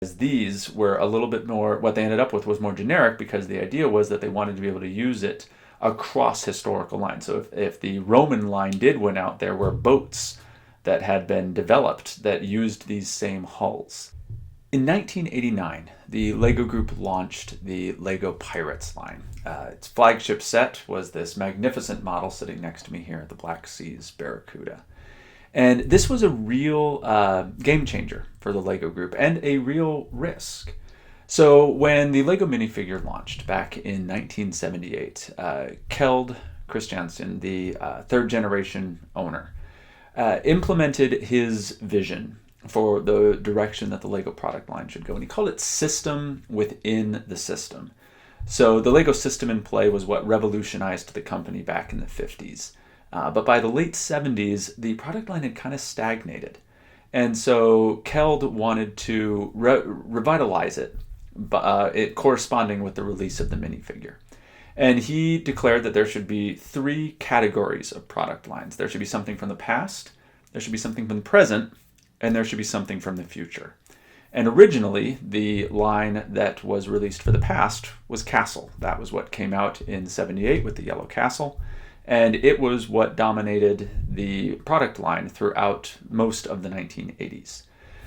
These were a little bit more, what they ended up with was more generic because the idea was that they wanted to be able to use it across historical lines. So if the Roman line did win out, there were boats that had been developed that used these same hulls. In 1989, the LEGO Group launched the LEGO Pirates line. Its flagship set was this magnificent model sitting next to me here, the Black Seas Barracuda. And this was a real game changer for the LEGO Group and a real risk. So when the LEGO minifigure launched back in 1978, Kjeld Christiansen, the third generation owner, implemented his vision for the direction that the LEGO product line should go. And he called it system within the system. So the LEGO system in play was what revolutionized the company back in the 50s. But by the late 70s, the product line had kind of stagnated. And so Kjeld wanted to revitalize it, it corresponding with the release of the minifigure. And he declared that there should be 3 categories of product lines. There should be something from the past, there should be something from the present, and there should be something from the future. And originally, the line that was released for the past was Castle. That was what came out in 78 with the yellow castle. And it was what dominated the product line throughout most of the 1980s.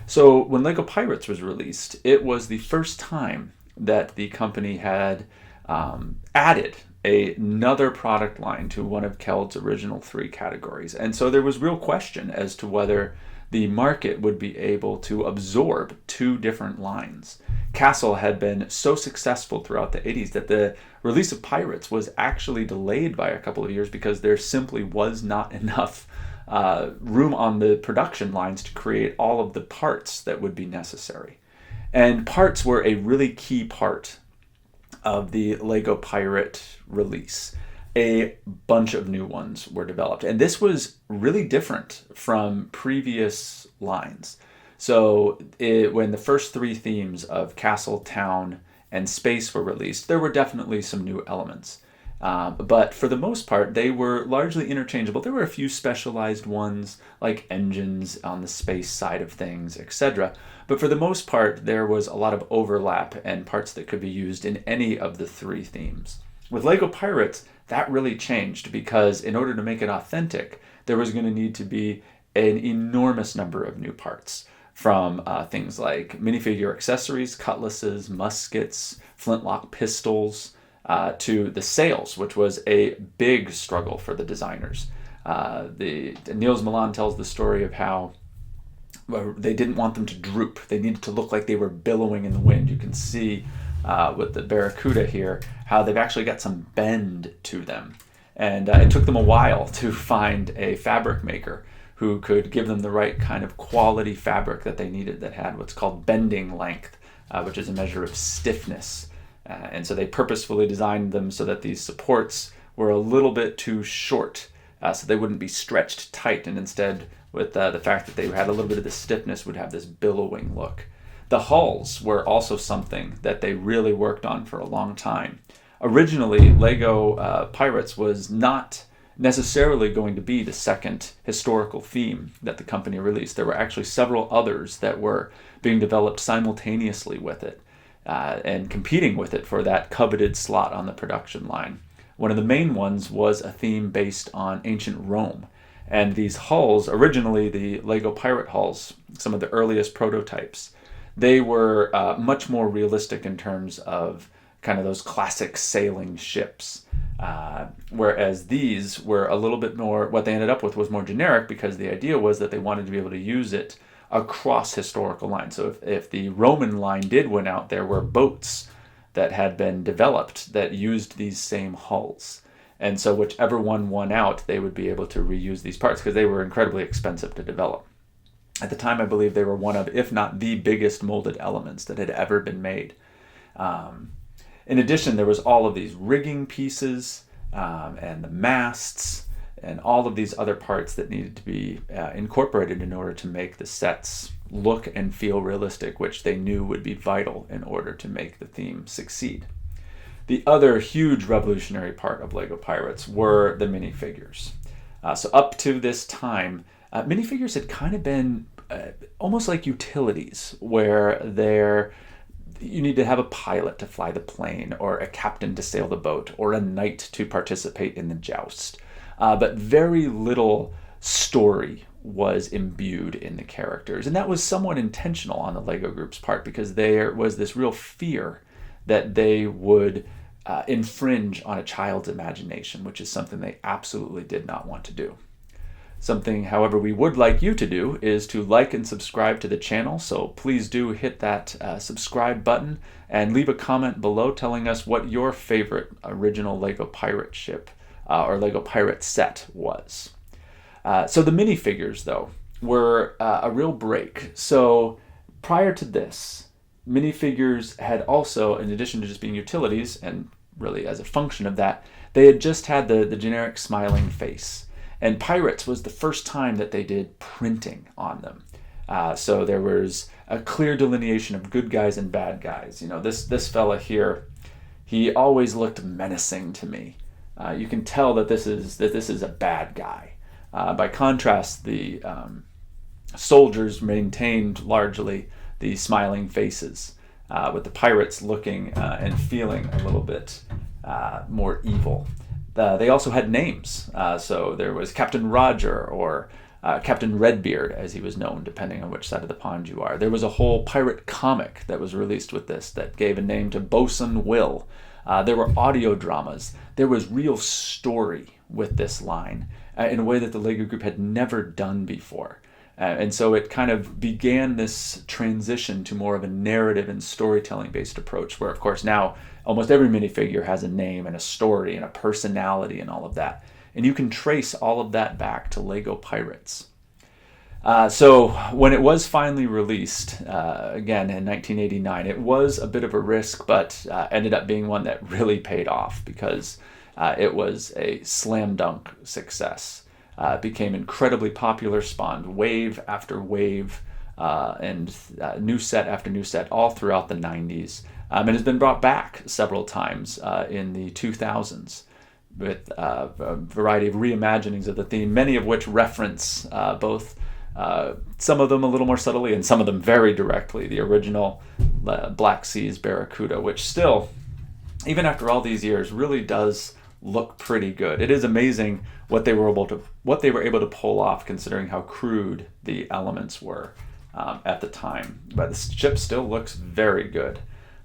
So when LEGO Pirates was released, it was the first time that the company had added another product line to one of Kjeld's original 3 categories. And so there was real question as to whether the market would be able to absorb 2 different lines. Castle had been so successful throughout the 80s that the release of Pirates was actually delayed by a couple of years because there simply was not enough room on the production lines to create all of the parts that would be necessary. And parts were a really key part of the LEGO Pirate release. A bunch of new ones were developed. And this was really different from previous lines. So when the first 3 themes of Castle, Town, and Space were released, there were definitely some new elements. But for the most part, they were largely interchangeable. There were a few specialized ones, like engines on the space side of things, etc. But for the most part, there was a lot of overlap and parts that could be used in any of the 3 themes. With LEGO Pirates, that really changed because in order to make it authentic, there was going to need to be an enormous number of new parts, from things like minifigure accessories, cutlasses, muskets, flintlock pistols, to the sails, which was a big struggle for the designers. Niels Milan tells the story of how they didn't want them to droop. They needed to look like they were billowing in the wind. You can see with the Barracuda here how they've actually got some bend to them. And it took them a while to find a fabric maker who could give them the right kind of quality fabric that they needed that had what's called bending length, which is a measure of stiffness. And so they purposefully designed them so that these supports were a little bit too short, so they wouldn't be stretched tight, and instead, with the fact that they had a little bit of the stiffness, would have this billowing look. The hulls were also something that they really worked on for a long time. Originally, LEGO Pirates was not necessarily going to be the second historical theme that the company released. There were actually several others that were being developed simultaneously with it and competing with it for that coveted slot on the production line. One of the main ones was a theme based on ancient Rome. And these hulls, originally the LEGO Pirate hulls, some of the earliest prototypes, they were much more realistic in terms of kind of those classic sailing ships. Whereas these were a little bit more, what they ended up with was more generic because the idea was that they wanted to be able to use it across historical lines. So if the Roman line did win out, there were boats that had been developed that used these same hulls. And so whichever one won out, they would be able to reuse these parts because they were incredibly expensive to develop. At the time, I believe they were one of, if not the biggest molded elements that had ever been made. In addition, there was all of these rigging pieces and the masts and all of these other parts that needed to be incorporated in order to make the sets look and feel realistic, which they knew would be vital in order to make the theme succeed. The other huge revolutionary part of LEGO Pirates were the minifigures. So up to this time, minifigures had kind of been almost like utilities, where you need to have a pilot to fly the plane, or a captain to sail the boat, or a knight to participate in the joust. But very little story was imbued in the characters. And that was somewhat intentional on the LEGO Group's part, because there was this real fear that they would infringe on a child's imagination, which is something they absolutely did not want to do. Something, however, we would like you to do is to like and subscribe to the channel. So please do hit that subscribe button and leave a comment below telling us what your favorite original LEGO pirate ship or LEGO pirate set was. So the minifigures, though, were a real break. So prior to this, minifigures had also, in addition to just being utilities, and really as a function of that, they had just had the generic smiling face. And Pirates was the first time that they did printing on them. So there was a clear delineation of good guys and bad guys. You know, this fella here, he always looked menacing to me. You can tell that this is a bad guy. By contrast, the soldiers maintained largely the smiling faces, with the pirates looking and feeling a little bit more evil. They also had names. So there was Captain Roger, or Captain Redbeard, as he was known, depending on which side of the pond you are. There was a whole pirate comic that was released with this that gave a name to Bosun Will. There were audio dramas. There was real story with this line in a way that the LEGO Group had never done before. And so it kind of began this transition to more of a narrative and storytelling based approach, where of course now almost every minifigure has a name and a story and a personality and all of that. And you can trace all of that back to LEGO Pirates. So when it was finally released, again in 1989, it was a bit of a risk, but ended up being one that really paid off, because it was a slam dunk success. Became incredibly popular, spawned wave after wave, and new set after new set all throughout the 90s, and has been brought back several times in the 2000s with a variety of reimaginings of the theme, many of which reference both, some of them a little more subtly and some of them very directly, the original Black Seas Barracuda, which still, even after all these years, really does look pretty good. It is amazing what they were able to pull off, considering how crude the elements were at the time. But the ship still looks very good,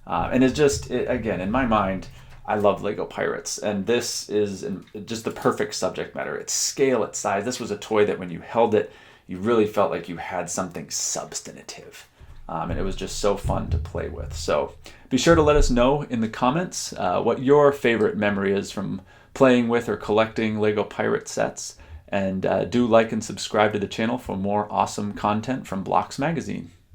and it's just again, in my mind, I love LEGO Pirates, and this is just the perfect subject matter. Its scale, its size. This was a toy that when you held it, you really felt like you had something substantive. And it was just so fun to play with. So be sure to let us know in the comments what your favorite memory is from playing with or collecting LEGO Pirate sets. And do like and subscribe to the channel for more awesome content from Blocks Magazine.